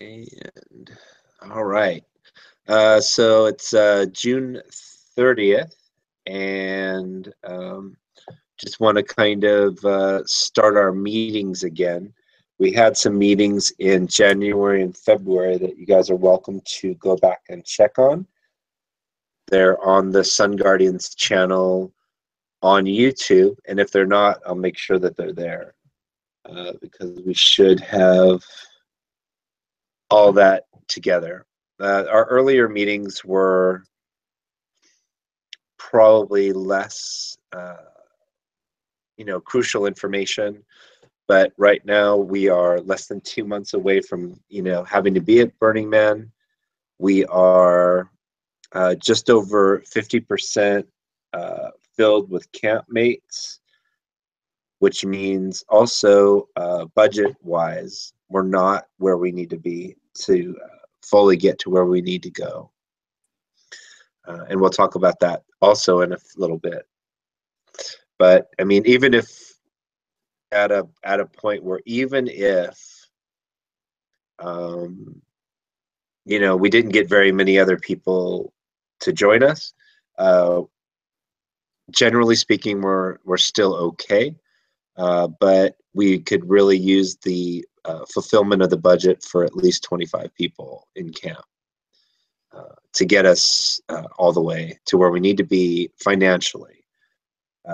And all right. So it's June 30th, and just want to kind of start our meetings again. We had some meetings in January and February that you guys are welcome to go back and check on. They're on the Sun Guardians channel on YouTube, and if they're not, I'll make sure that they're there because we should have all that together. Our earlier meetings were probably less, crucial information. But right now we are less than 2 months away from, having to be at Burning Man. We are just over 50% filled with campmates, which means also budget-wise, we're not where we need to be to fully get to where we need to go. And we'll talk about that also in a little bit. But I mean, even if at a point where even if we didn't get very many other people to join us, generally speaking, we're still okay. But we could really use the fulfillment of the budget for at least 25 people in camp to get us all the way to where we need to be financially.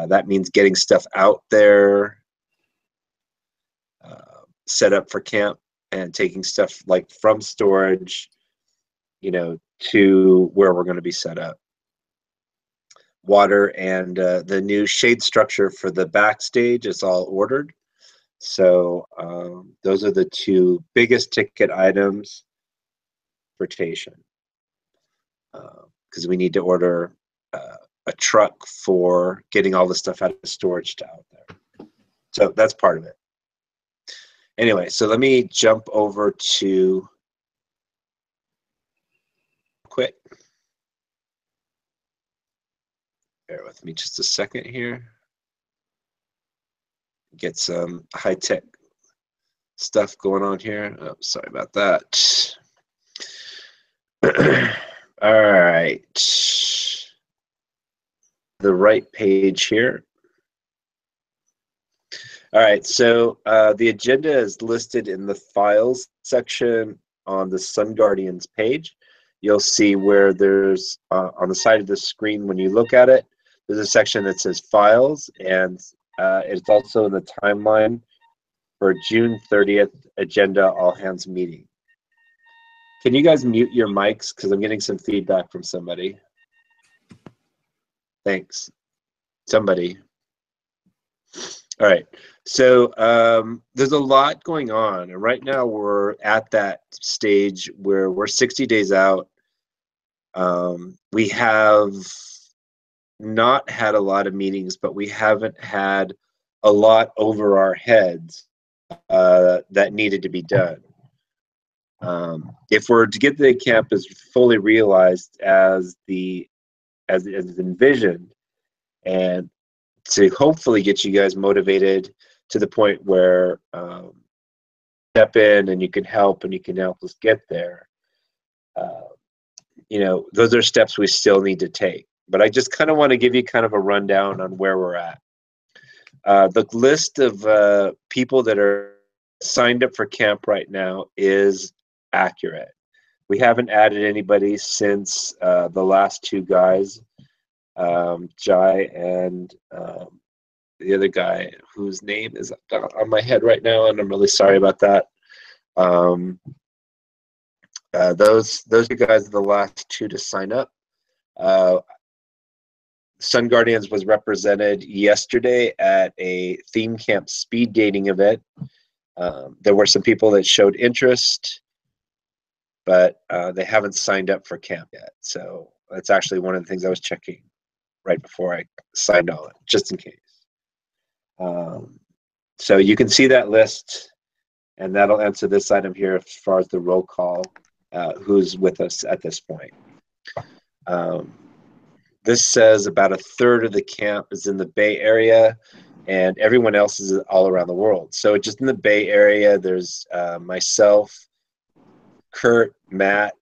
That means getting stuff out there, set up for camp, and taking stuff like from storage, to where we're going to be set up. Water and the new shade structure for the backstage is all ordered. So those are the two biggest ticket items for transportation, because we need to order a truck for getting all the stuff out of storage to out there. So that's part of it. Anyway, so let me jump over to quick. Bear with me just a second here. Get some high-tech stuff going on here. Oh, sorry about that. All right. The right page here. All right, so the agenda is listed in the files section on the Sun Guardians page. You'll see where there's, on the side of the screen when you look at it, there's a section that says files, and it's also in the timeline for June 30th agenda all hands meeting. Can you guys mute your mics? Because I'm getting some feedback from somebody. Thanks. Somebody. All right. So there's a lot going on. And right now we're at that stage where we're 60 days out. We have not had a lot of meetings, but we haven't had a lot over our heads that needed to be done. If we're to get the campus fully realized as envisioned, and to hopefully get you guys motivated to the point where step in and you can help us get there. Those are steps we still need to take. But I just kind of want to give you kind of a rundown on where we're at. The list of people that are signed up for camp right now is accurate. We haven't added anybody since the last two guys, Jai and the other guy whose name is on my head right now, and I'm really sorry about that. Those two guys are the last two to sign up. Sun Guardians was represented yesterday at a theme camp speed dating event. There were some people that showed interest, but they haven't signed up for camp yet. So that's actually one of the things I was checking right before I signed on, just in case. So you can see that list, and that'll answer this item here as far as the roll call, who's with us at this point. This says about a third of the camp is in the Bay Area, and everyone else is all around the world. So just in the Bay Area, there's myself, Kurt, Matt,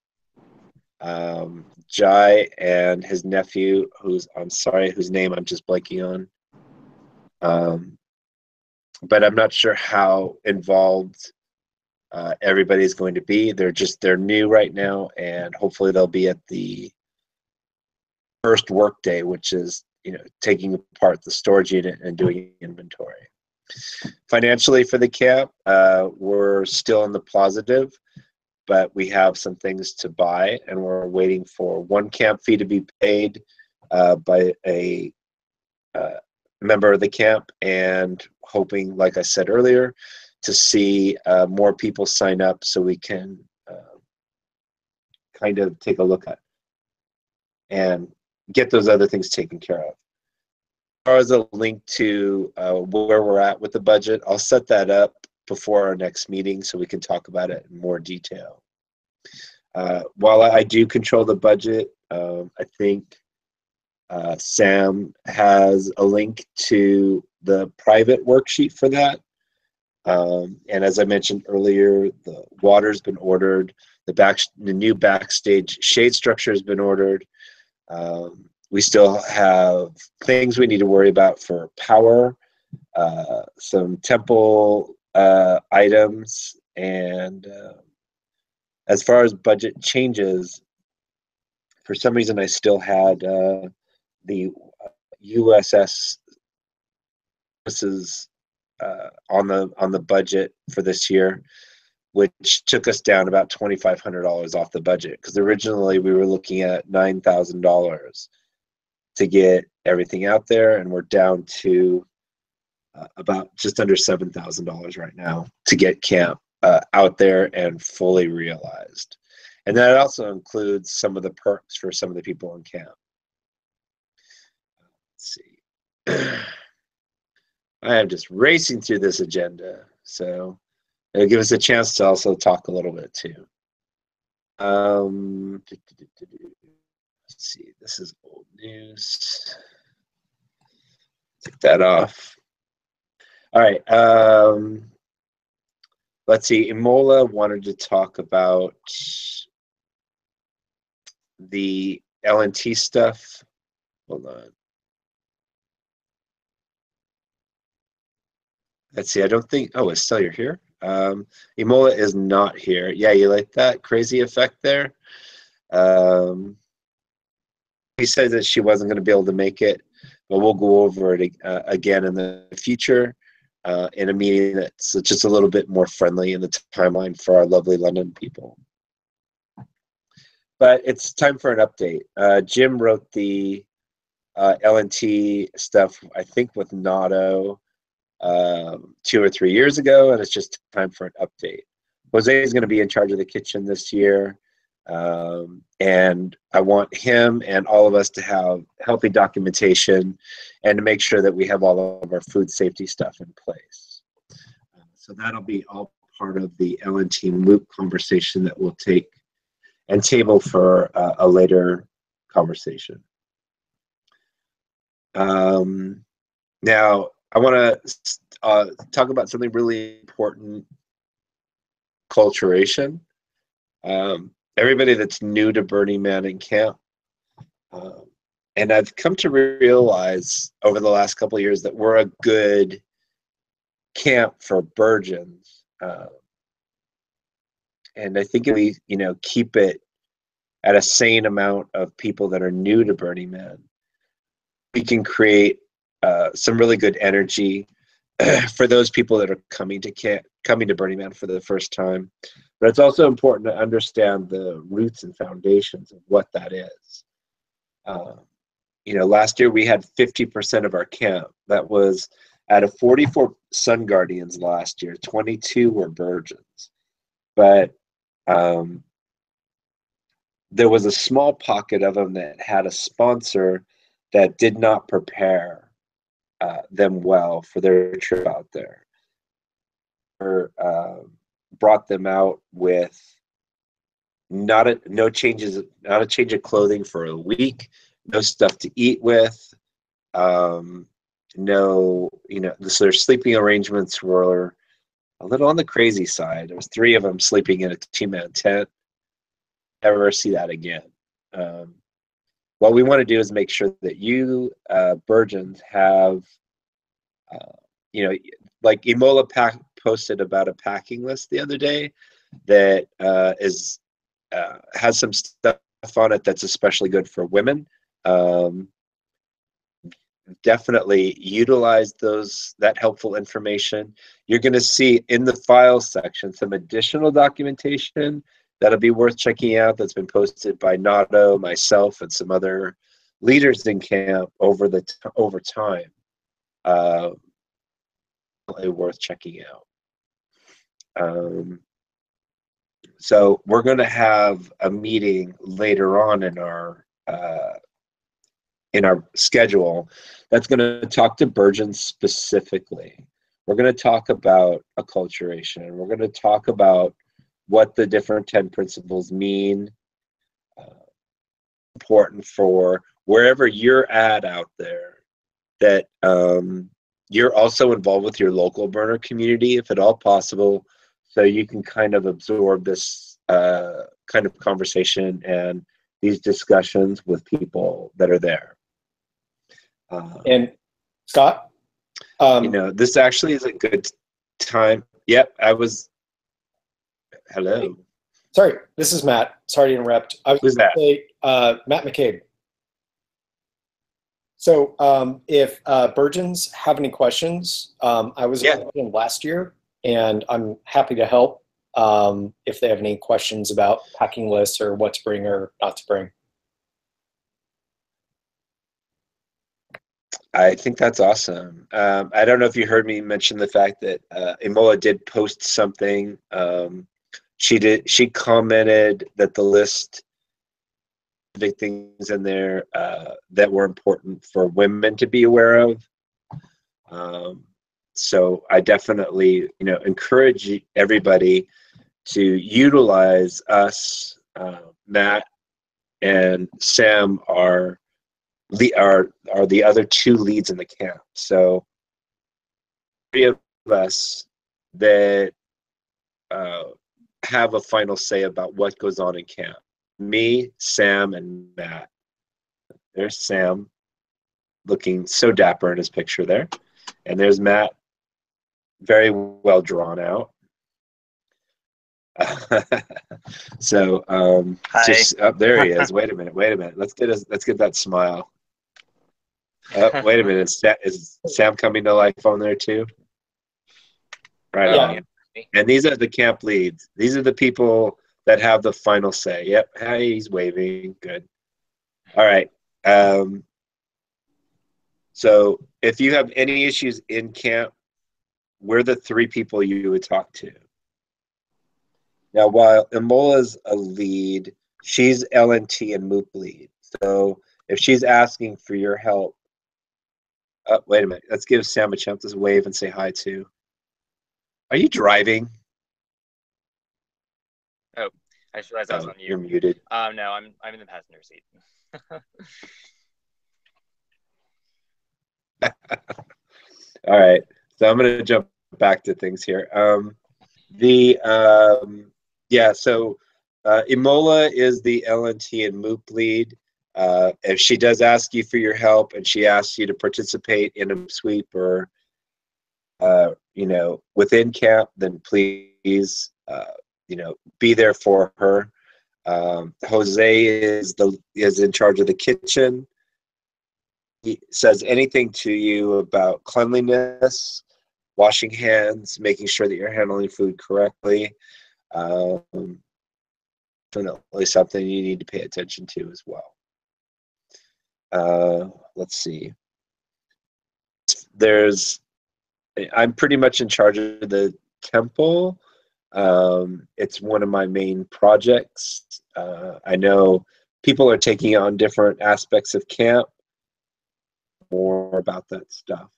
Jai, and his nephew, whose name I'm just blanking on. But I'm not sure how involved everybody's going to be. They're new right now, and hopefully they'll be at the first work day, which is taking apart the storage unit and doing inventory. Financially for the camp, we're still in the positive, but we have some things to buy, and we're waiting for one camp fee to be paid by a member of the camp, and hoping, like I said earlier, to see more people sign up so we can kind of take a look at and get those other things taken care of. As far as a link to where we're at with the budget, I'll set that up before our next meeting so we can talk about it in more detail. While I do control the budget, I think Sam has a link to the private worksheet for that. And as I mentioned earlier, the water's been ordered. The new backstage shade structure has been ordered. We still have things we need to worry about for power, some temple items, and as far as budget changes, for some reason I still had the USS services on the budget for this year, which took us down about $2,500 off the budget, because originally we were looking at $9,000 to get everything out there, and we're down to about just under $7,000 right now to get camp out there and fully realized. And that also includes some of the perks for some of the people in camp. Let's see. I am just racing through this agenda, so it'll give us a chance to also talk a little bit too. Let's see, this is old news. Take that off. All right. Let's see. Imola wanted to talk about the LNT stuff. Hold on. Let's see. I don't think. Oh, Estelle, you're here. Imola is not here. Yeah, you like that crazy effect there? He said that she wasn't going to be able to make it, but we'll go over it again in the future in a meeting that's just a little bit more friendly in the timeline for our lovely London people. But it's time for an update. Jim wrote the LNT stuff, I think, with Notto 2 or 3 years ago, and it's just time for an update. Jose is going to be in charge of the kitchen this year, and I want him and all of us to have healthy documentation and to make sure that we have all of our food safety stuff in place. So that'll be all part of the LNT MOOC conversation that we'll take and table for a later conversation. Now, I want to talk about something really important, culturation. Everybody that's new to Burning Man in camp, and I've come to realize over the last couple of years that we're a good camp for burgeons, and I think if we keep it at a sane amount of people that are new to Burning Man, we can create some really good energy for those people that are coming to Burning Man for the first time. But it's also important to understand the roots and foundations of what that is. Last year we had 50% of our camp. That was out of 44 Sun Guardians last year, 22 were virgins. But there was a small pocket of them that had a sponsor that did not prepare them well for their trip out there. Or brought them out with not a change of clothing for a week, no stuff to eat with, so their sleeping arrangements were a little on the crazy side. There was 3 of them sleeping in a 2-man tent. never see that again. What we want to do is make sure that you, Burgeons, have, you know, like Imola posted about a packing list the other day that has some stuff on it that's especially good for women. Definitely utilize that helpful information. You're going to see in the files section some additional documentation that'll be worth checking out that's been posted by Nato, myself, and some other leaders in camp over time. Worth checking out. So we're going to have a meeting later on in our schedule that's going to talk to Burgeons specifically. We're going to talk about acculturation. We're going to talk about what the different 10 principles mean, important for wherever you're at out there, that you're also involved with your local burner community, if at all possible, so you can kind of absorb this kind of conversation and these discussions with people that are there. And Scott? This actually is a good time. Yep, hello. Sorry, this is Matt. Sorry to interrupt. Who's that? Matt McCabe. So if Burgeons have any questions, I was in last year, and I'm happy to help if they have any questions about packing lists or what to bring or not to bring. I think that's awesome. I don't know if you heard me mention the fact that Imola did post something. She commented that the list, big things in there that were important for women to be aware of. So I definitely, encourage everybody to utilize us. Matt and Sam are the other two leads in the camp. So 3 of us that have a final say about what goes on in camp. Me, Sam, and Matt. There's Sam, looking so dapper in his picture there. And there's Matt, very well drawn out. So there he is. Wait a minute. Let's get that smile. Wait a minute. Is Sam coming to life on there too? Right on. And these are the camp leads. These are the people that have the final say. Yep. Hey, he's waving. Good. All right. So if you have any issues in camp, we're the 3 people you would talk to. Now, while Imola's a lead, she's LNT and MOOP lead. So if she's asking for your help, wait a minute. Let's give Sam a chance to wave and say hi too. Are you driving? Oh, I just realized I was on mute. You're muted. No, I'm in the passenger seat. All right. So I'm going to jump back to things here. So Imola is the LNT and MOOP lead. If she does ask you for your help and she asks you to participate in a sweep or within camp, then please be there for her. Jose is in charge of the kitchen. He says anything to you about cleanliness, washing hands, making sure that you're handling food correctly. Definitely something you need to pay attention to as well. Let's see. I'm pretty much in charge of the temple. It's one of my main projects. I know people are taking on different aspects of camp. More about that stuff.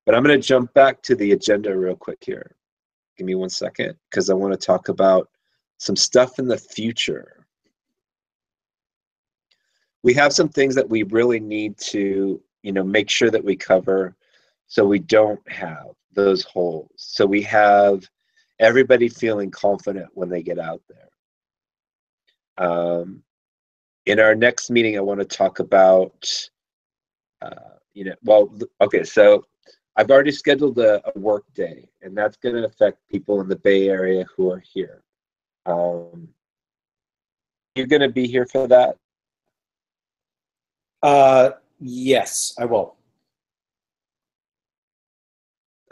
But I'm going to jump back to the agenda real quick here. Give me 1 second, because I want to talk about some stuff in the future. We have some things that we really need to, make sure that we cover so we don't have those holes. So we have everybody feeling confident when they get out there. In our next meeting, I want to talk about, okay, so I've already scheduled a work day, and that's going to affect people in the Bay Area who are here. You're going to be here for that? Yes, I will.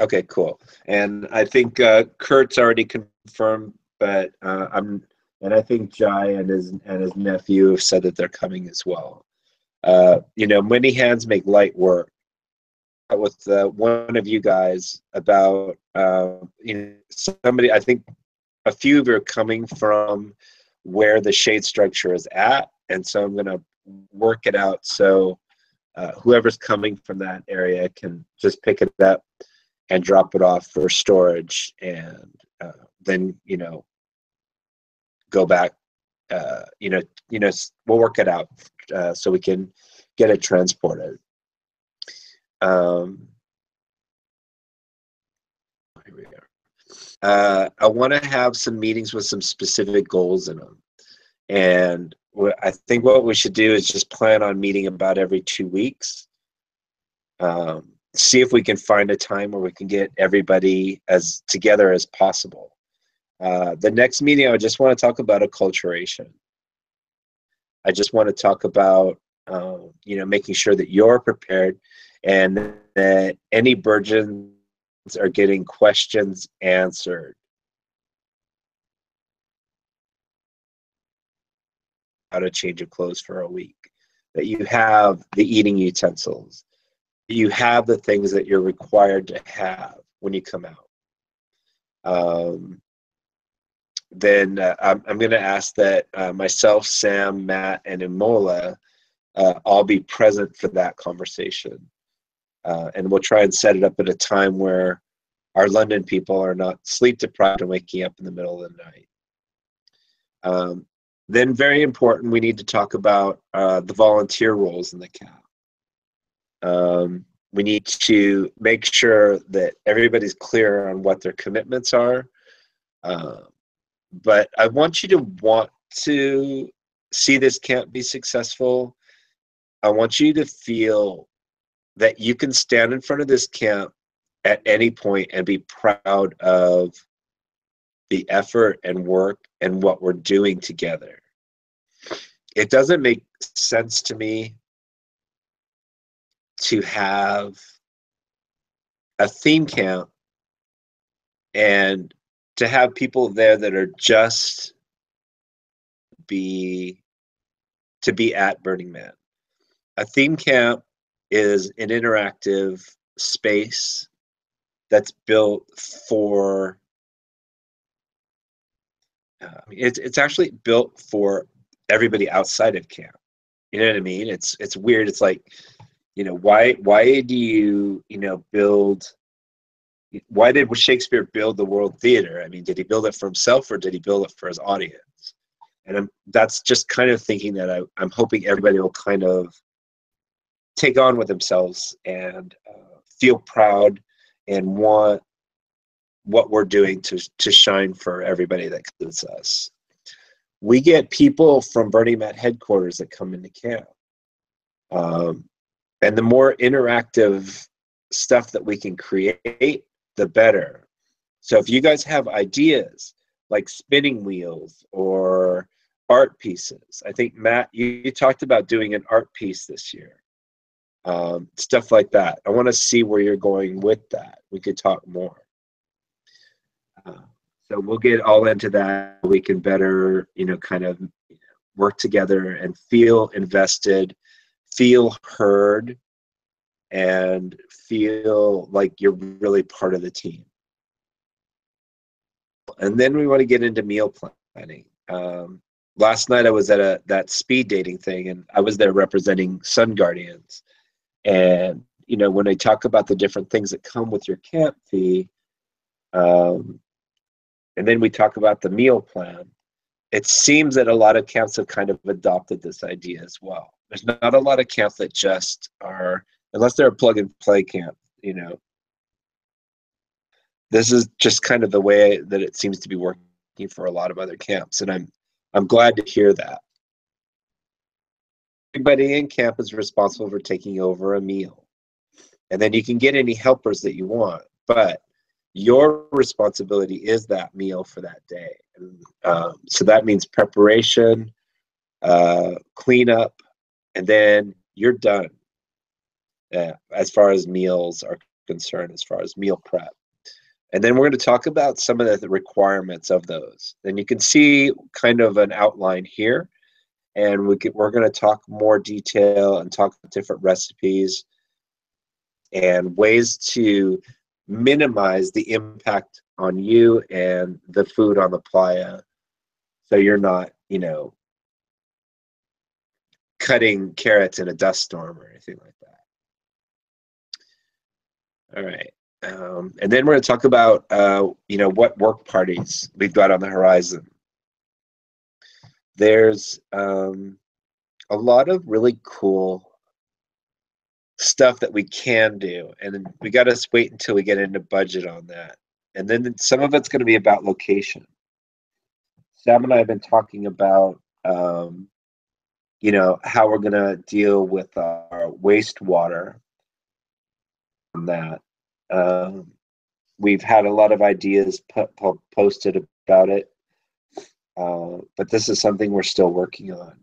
Okay, cool. And I think Kurt's already confirmed, but I think Jai and his nephew have said that they're coming as well. Many hands make light work. With one of you guys about somebody, I think a few of you are coming from where the shade structure is at, and so I'm going to work it out so whoever's coming from that area can just pick it up and drop it off for storage, and then go back. We'll work it out so we can get it transported. Here we are. I want to have some meetings with some specific goals in them, and I think what we should do is just plan on meeting about every 2 weeks. See if we can find a time where we can get everybody as together as possible. The next meeting, I just want to talk about acculturation. I just want to talk about making sure that you're prepared and that any Burgeons are getting questions answered. How to change of clothes for a week, that you have the eating utensils, you have the things that you're required to have when you come out. Then I'm going to ask that myself, Sam, Matt, and Imola all be present for that conversation. And we'll try and set it up at a time where our London people are not sleep deprived and waking up in the middle of the night. Then very important, we need to talk about the volunteer roles in the camp. We need to make sure that everybody's clear on what their commitments are. But I want you to want to see this camp be successful. I want you to feel that you can stand in front of this camp at any point and be proud of the effort and work and what we're doing together. It doesn't make sense to me to have a theme camp and to have people there that are just to be at Burning Man. A theme camp is an interactive space that's built for it's actually built for everybody outside of camp. You know what I mean? It's weird. It's like, why do you build? Why did Shakespeare build the World Theater? I mean, did he build it for himself or did he build it for his audience? And that's just kind of thinking that I'm hoping everybody will kind of take on with themselves and feel proud and want what we're doing to shine for everybody that includes us. We get people from Burning Man headquarters that come into camp. And the more interactive stuff that we can create, the better. So if you guys have ideas like spinning wheels or art pieces, I think, Matt, you talked about doing an art piece this year. Stuff like that. I want to see where you're going with that. We could talk more. So we'll get all into that. We can better, kind of work together and feel invested, feel heard, and feel like you're really part of the team. And then we want to get into meal planning. Last night I was at that speed dating thing, and I was there representing Sun Guardians. And, when I talk about the different things that come with your camp fee, and then we talk about the meal plan, it seems that a lot of camps have kind of adopted this idea as well. There's not a lot of camps that just are, unless they're a plug and play camp, this is just kind of the way that it seems to be working for a lot of other camps, and I'm glad to hear that. Everybody in camp is responsible for taking over a meal, and then you can get any helpers that you want, but your responsibility is that meal for that day. And, so that means preparation, cleanup, and then you're done as far as meals are concerned, as far as meal prep. And then we're going to talk about some of the requirements of those. And you can see kind of an outline here, and we're going to talk more detail and talk different recipes and ways to minimize the impact on you and the food on the playa, so you're not, cutting carrots in a dust storm or anything like that. All right. And then we're going to talk about, what work parties we've got on the horizon. There's a lot of really cool stuff that we can do, and we got to wait until we get into budget on that. And then some of it's going to be about location. Sam and I have been talking about, how we're going to deal with our wastewater on that. We've had a lot of ideas posted about it, but this is something we're still working on.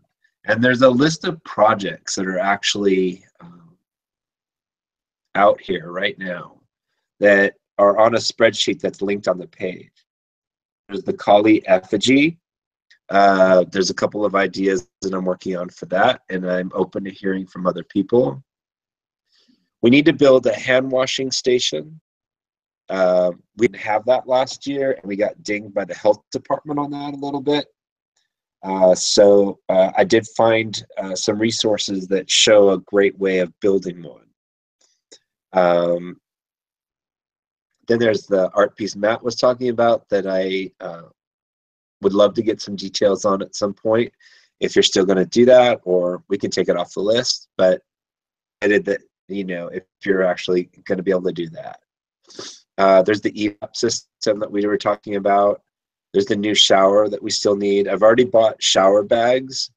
And there's a list of projects that are actually out here right now that are on a spreadsheet that's linked on the page. There's the Kali effigy. There's a couple of ideas that I'm working on for that, and I'm open to hearing from other people. We need to build a hand washing station. We didn't have that last year, and we got dinged by the health department on that a little bit. So I did find some resources that show a great way of building one. Then there's the art piece Matt was talking about that I would love to get some details on at some point, if you're still going to do that, or we can take it off the list. But I did that, if you're actually going to be able to do that. There's the EVAP system that we were talking about. There's the new shower that we still need. I've already bought shower bags.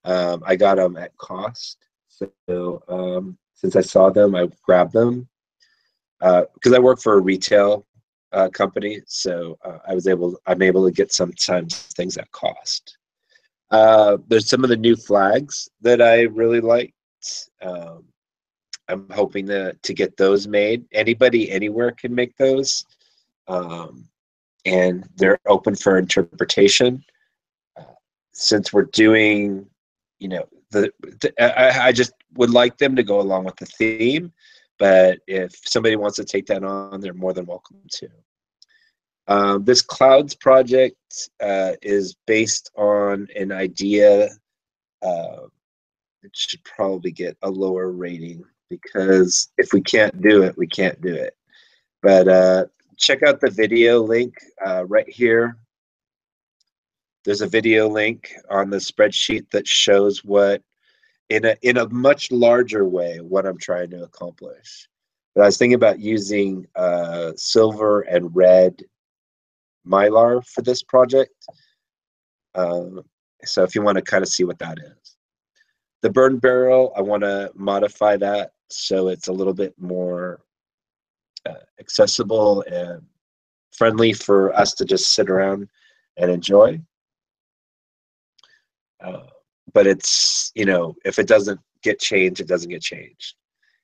I got them at cost. So since I saw them, I grabbed them. Because I work for a retail company, so I'm able to get sometimes things at cost. There's some of the new flags that I really liked. I'm hoping to get those made. Anybody anywhere can make those, and they're open for interpretation. Since we're doing, I just would like them to go along with the theme. But if somebody wants to take that on, they're more than welcome to. This clouds project is based on an idea. It should probably get a lower rating, because if we can't do it, we can't do it. But check out the video link right here. There's a video link on the spreadsheet that shows what, in a much larger way, what I'm trying to accomplish. But I was thinking about using silver and red Mylar for this project. So if you want to kind of see what that is. The burn barrel, I want to modify that so it's a little bit more accessible and friendly for us to just sit around and enjoy. But it's, if it doesn't get changed, it doesn't get changed.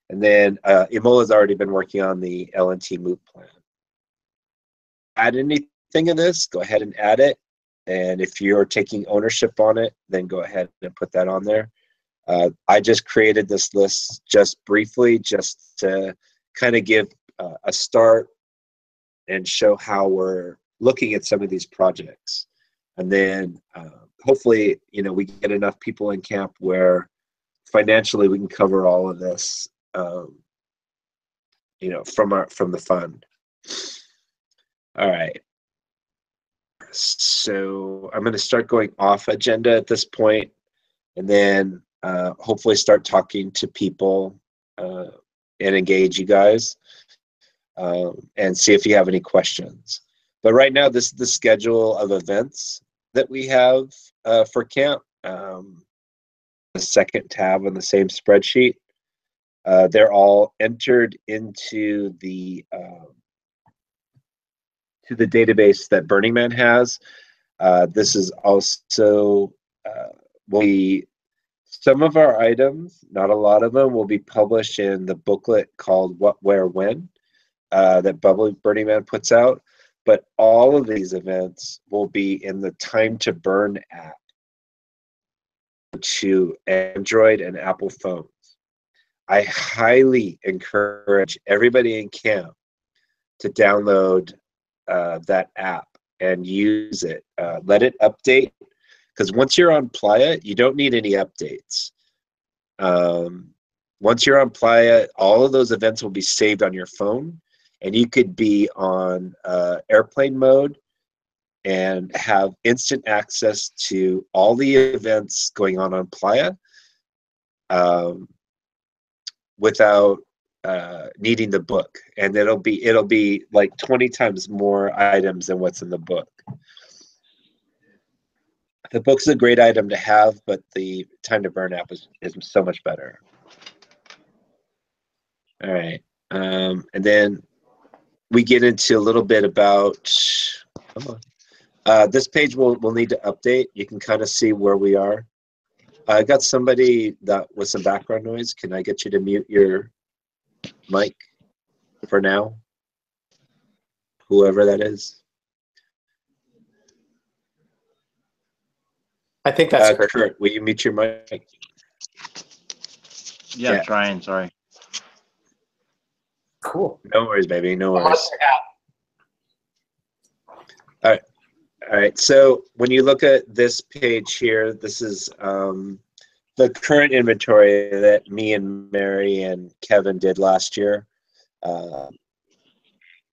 And then Imola's already been working on the L&T MOOC plan. Add anything in this, go ahead and add it. And if you're taking ownership on it, then go ahead and put that on there. I just created this list just briefly, just to kind of give a start and show how we're looking at some of these projects. And then hopefully, we get enough people in camp where financially we can cover all of this, from the fund. All right. So I'm going to start going off agenda at this point, and then hopefully start talking to people and engage you guys. and see if you have any questions. But right now, this is the schedule of events that we have for camp. The second tab on the same spreadsheet. They're all entered into the database that Burning Man has. This is also some of our items, not a lot of them, will be published in the booklet called What, Where, When that Burning Man puts out. But all of these events will be in the Time to Burn app to Android and Apple phones. I highly encourage everybody in camp to download that app and use it. Let it update, because once you're on Playa, you don't need any updates. Once you're on Playa, all of those events will be saved on your phone, and you could be on airplane mode and have instant access to all the events going on Playa without needing the book. And it'll be like 20 times more items than what's in the book. The book's a great item to have, but the Time to Burn app is so much better. All right, and then we get into a little bit about, come on. This page will need to update. You can kind of see where we are. I got somebody that with some background noise. Can I get you to mute your mic for now? Whoever that is. I think that's Kurt. Kurt, will you mute your mic? Yeah, trying, sorry. Cool. No worries, baby, no worries. All right, so when you look at this page here, this is the current inventory that me and Mary and Kevin did last year. To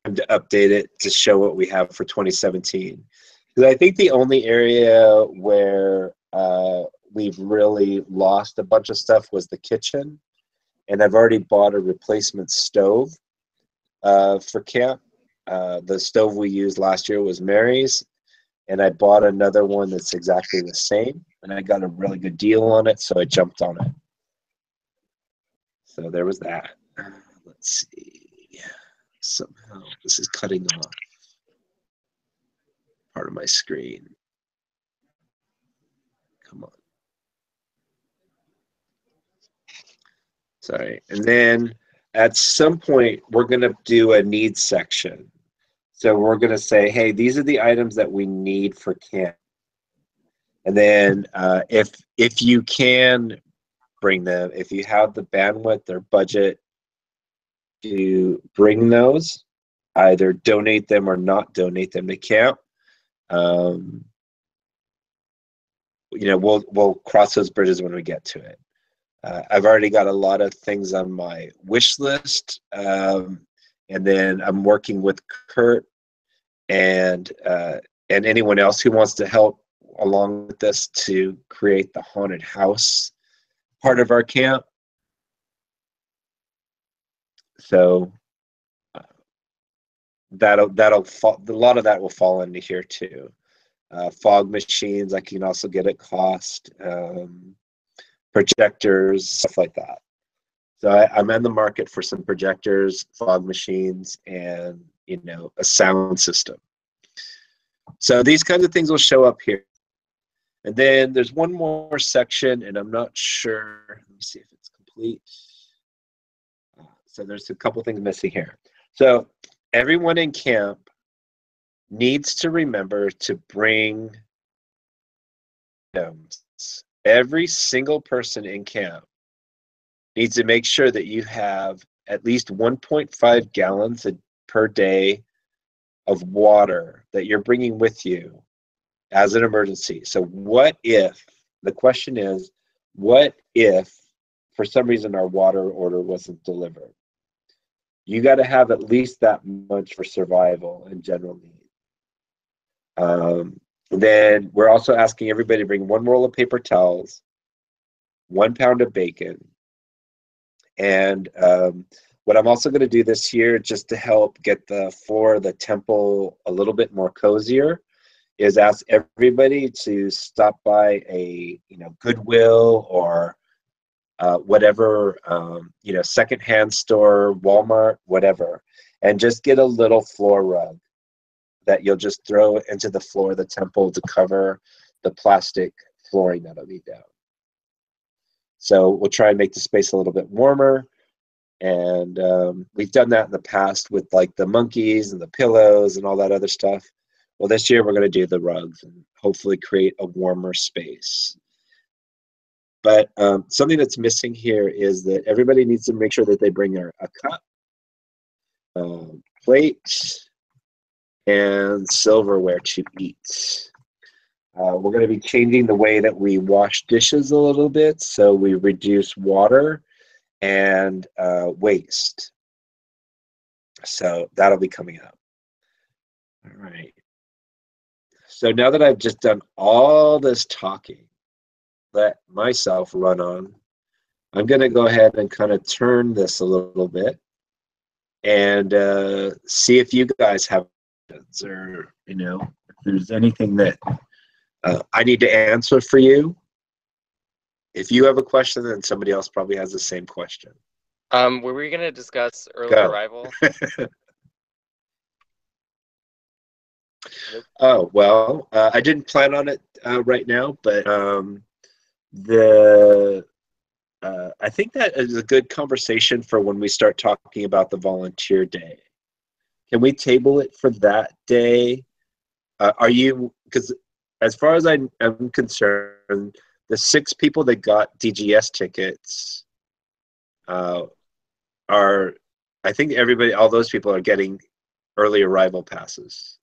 update it to show what we have for 2017. Because I think the only area where we've really lost a bunch of stuff was the kitchen. And I've already bought a replacement stove for camp. The stove we used last year was Mary's. And I bought another one that's exactly the same. And I got a really good deal on it, so I jumped on it. So there was that. Let's see. Somehow this is cutting off part of my screen. Come on. Sorry. And then at some point, we're going to do a needs section. So we're going to say, hey, these are the items that we need for camp. And then if you can bring them, if you have the bandwidth or budget to bring those, either donate them or not donate them to camp. We'll cross those bridges when we get to it. I've already got a lot of things on my wish list, and then I'm working with Kurt and anyone else who wants to help along with this to create the haunted house part of our camp. So that'll fall, a lot of that will fall into here too. Fog machines, I can also get at cost. Projectors, stuff like that. So I'm in the market for some projectors, fog machines, and a sound system. So these kinds of things will show up here. And then there's one more section, and I'm not sure. Let me see if it's complete. So there's a couple things missing here. So everyone in camp needs to remember to bring items. Every single person in camp needs to make sure that you have at least 1.5 gallons per day of water that you're bringing with you as an emergency. So the question is, what if for some reason our water order wasn't delivered? You got to have at least that much for survival and general need. Then we're also asking everybody to bring 1 roll of paper towels, 1 pound of bacon, and What I'm also going to do this year, just to help get the floor of the temple a little bit more cozier, is ask everybody to stop by a Goodwill or whatever secondhand store, Walmart, whatever, and just get a little floor rug that you'll just throw into the floor of the temple to cover the plastic flooring that'll be down. So we'll try and make the space a little bit warmer. And we've done that in the past with like the monkeys and the pillows and all that other stuff. Well, this year we're going to do the rugs and hopefully create a warmer space. But something that's missing here is that everybody needs to make sure that they bring a cup, plate, and silverware to eat. We're going to be changing the way that we wash dishes a little bit, so we reduce water and waste. So that'll be coming up. All right. So now that I've just done all this talking, let myself run on, I'm going to go ahead and kind of turn this a little bit and see if you guys have questions, or if there's anything that I need to answer for you. If you have a question, then somebody else probably has the same question. Were we going to discuss early arrival? Oh, well, I didn't plan on it right now, but I think that is a good conversation for when we start talking about the volunteer day. Can we table it for that day? Because as far as I'm concerned, the 6 people that got DGS tickets I think all those people are getting early arrival passes.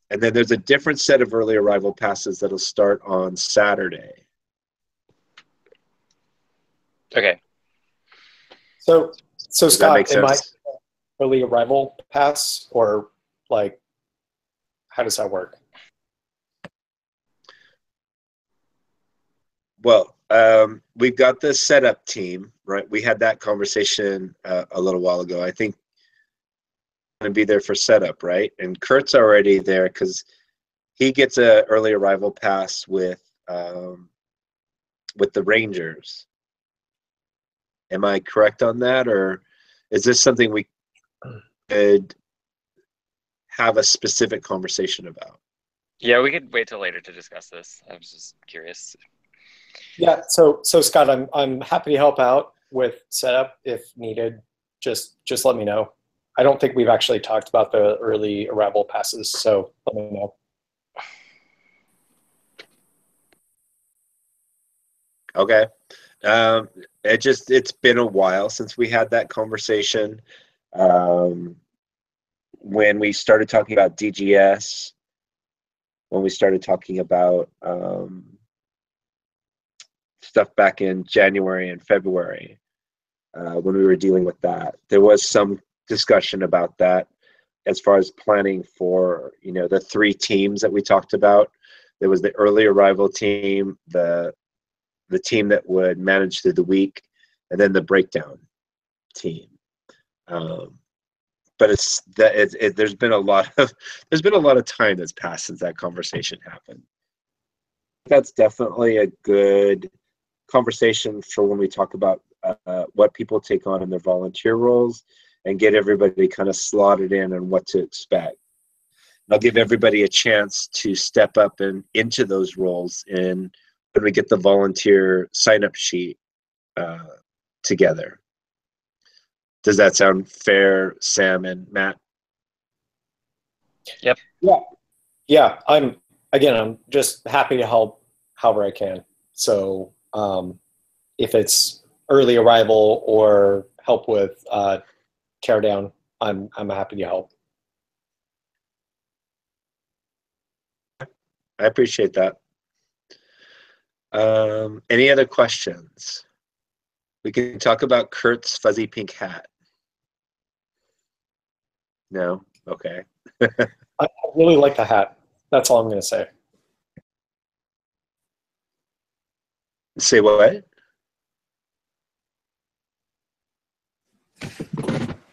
And then there's a different set of early arrival passes that'll start on Saturday. Okay. So Does that Scott, make am I sense? early arrival pass, or like, how does that work? Well, we've got the setup team, right? We had that conversation a little while ago. I think I'm going to be there for setup, right? And Kurt's already there because he gets a early arrival pass with the Rangers. Am I correct on that, or is this something we could have a specific conversation about? Yeah, we could wait till later to discuss this. I was just curious. Yeah. So Scott, I'm happy to help out with setup if needed. Just let me know. I don't think we've actually talked about the early arrival passes, so let me know. Okay. It's been a while since we had that conversation. When we started talking about DGS, when we started talking about stuff back in January and February, when we were dealing with that, there was some discussion about that as far as planning for the 3 teams that we talked about. There was the early arrival team, the team that would manage through the week, and then the breakdown team. But there's been a lot of time that's passed since that conversation happened. That's definitely a good conversation for when we talk about what people take on in their volunteer roles and get everybody kind of slotted in on what to expect. I'll give everybody a chance to step up and into those roles and when we get the volunteer sign-up sheet together. Does that sound fair, Sam and Matt? Yep. Yeah. I'm just happy to help however I can. So if it's early arrival or help with tear down, I'm happy to help. I appreciate that. Any other questions? We can talk about Kurt's fuzzy pink hat. No? Okay. I really like the hat. That's all I'm going to say. Say what?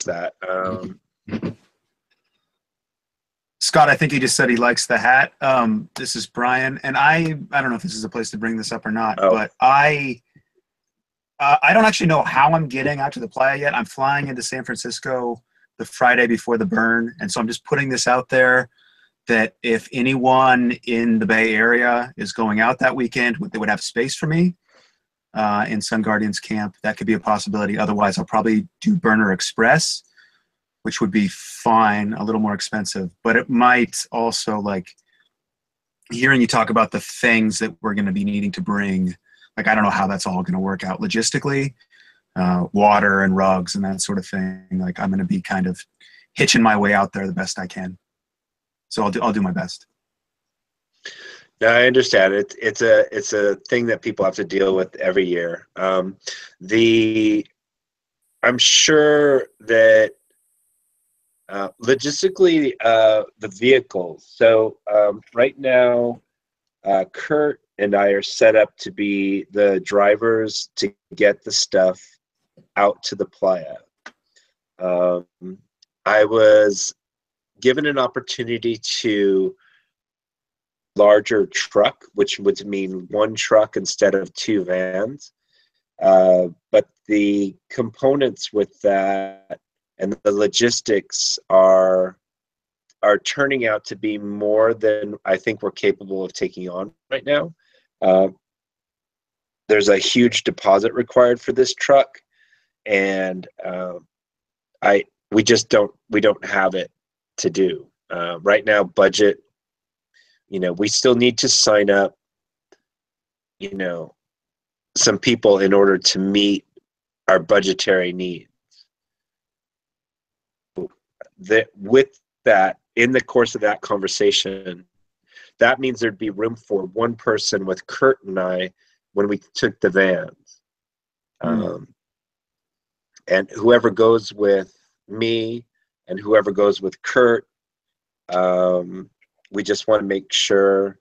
that. Scott, I think he just said he likes the hat. This is Brian, and I don't know if this is a place to bring this up or not, but I don't actually know how I'm getting out to the playa yet. I'm flying into San Francisco the Friday before the burn, and so I'm just putting this out there that if anyone in the Bay Area is going out that weekend, they would have space for me in Sun Guardians camp. That could be a possibility. Otherwise, I'll probably do Burner Express, which would be fine, a little more expensive. But it might also, like, hearing you talk about the things that we're going to be needing to bring, like, I don't know how that's all going to work out logistically, water and rugs and that sort of thing. Like, I'm going to be kind of hitching my way out there the best I can. So I'll do my best. No, I understand. It's a thing that people have to deal with every year. I'm sure that logistically, the vehicles. So right now, Kurt and I are set up to be the drivers to get the stuff out to the playa. I was given an opportunity to larger truck, which would mean one truck instead of two vans. But the components with that and the logistics are turning out to be more than I think we're capable of taking on right now. There's a huge deposit required for this truck, and we don't have it to do right now. Budget, we still need to sign up, some people in order to meet our budgetary needs. With that, in the course of that conversation, that means there'd be room for one person with Kurt and I when we took the vans. And whoever goes with me and whoever goes with Kurt, we just want to make sure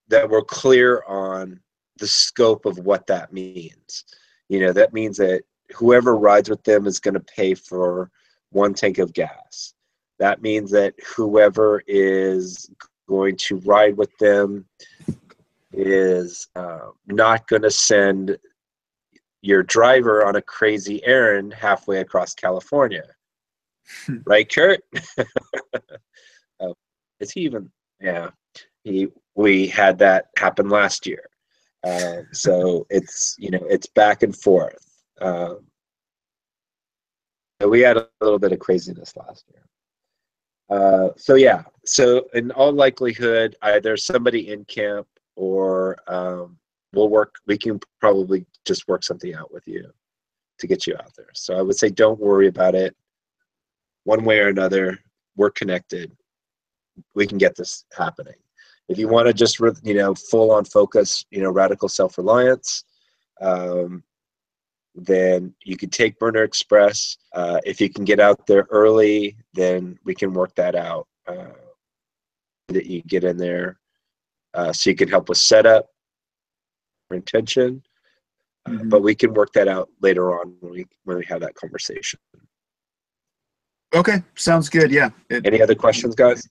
that we're clear on the scope of what that means. That means that whoever rides with them is going to pay for one tank of gas. That means that whoever is going to ride with them is not going to send your driver on a crazy errand halfway across California. Right, Kurt? Is he even? Yeah. We had that happen last year. So it's back and forth. We had a little bit of craziness last year. So in all likelihood, either somebody in camp or we can probably just work something out with you to get you out there. So I would say don't worry about it. One way or another, we're connected. We can get this happening. If you want to just, full on focus, radical self-reliance, then you can take Burner Express. If you can get out there early, then we can work that out, that you get in there so you can help with setup or intention. But we can work that out later on when we have that conversation. Okay, sounds good. Yeah. Any other questions, guys?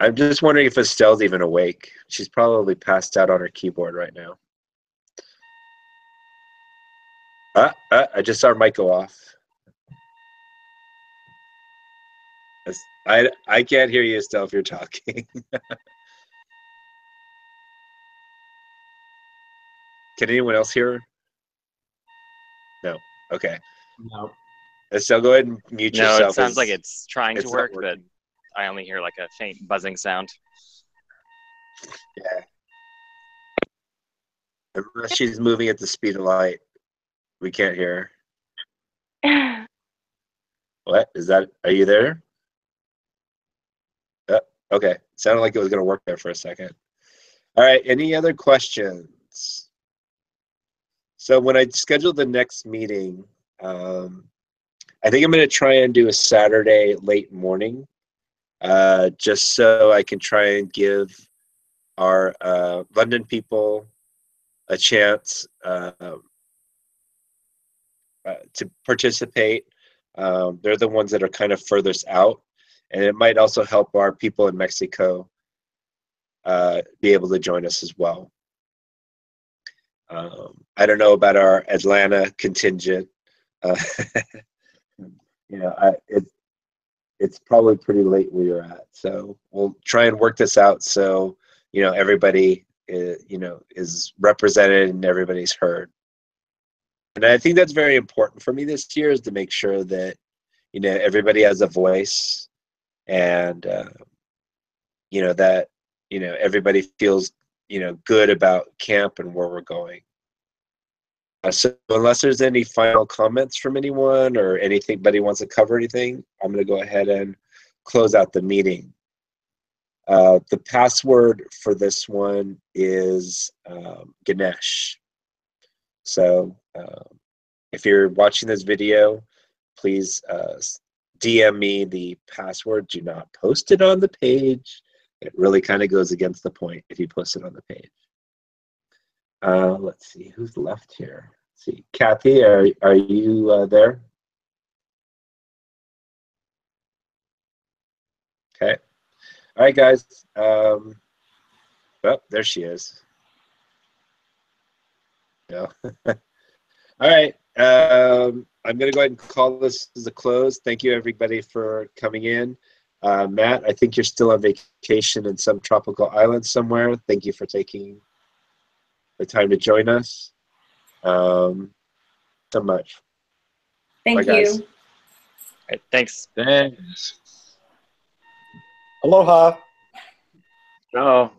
I'm just wondering if Estelle's even awake. She's probably passed out on her keyboard right now. I just saw her mic go off. I can't hear you, Estelle, if you're talking. Can anyone else hear her? No. Okay. No. Estelle, go ahead and mute yourself. No, it sounds like it's trying to work, but I only hear like a faint buzzing sound. Yeah. Unless she's moving at the speed of light, we can't hear her. What? Are you there? Okay. Sounded like it was going to work there for a second. All right. Any other questions? So when I schedule the next meeting, I think I'm going to try and do a Saturday late morning, just so I can try and give our London people a chance to participate. They're the ones that are kind of furthest out, and it might also help our people in Mexico be able to join us as well. I don't know about our Atlanta contingent. It's probably pretty late where you're at, so we'll try and work this out so everybody is represented and everybody's heard. And I think that's very important for me this year, is to make sure that everybody has a voice, and that everybody feels good about camp and where we're going. So unless there's any final comments from anyone or anybody wants to cover anything, I'm going to go ahead and close out the meeting. The password for this one is Ganesh. So if you're watching this video, please DM me the password. Do not post it on the page. It really kind of goes against the point if you post it on the page. Let's see who's left here. Let's see, Kathy, are you there? Okay. All right, guys. Oh, there she is. No. All right. I'm going to go ahead and call this as a close. Thank you, everybody, for coming in. Matt, I think you're still on vacation in some tropical island somewhere. Thank you for taking the time to join us. So much. Thank Bye, you. guys. Right, thanks. Thanks. Aloha. Oh.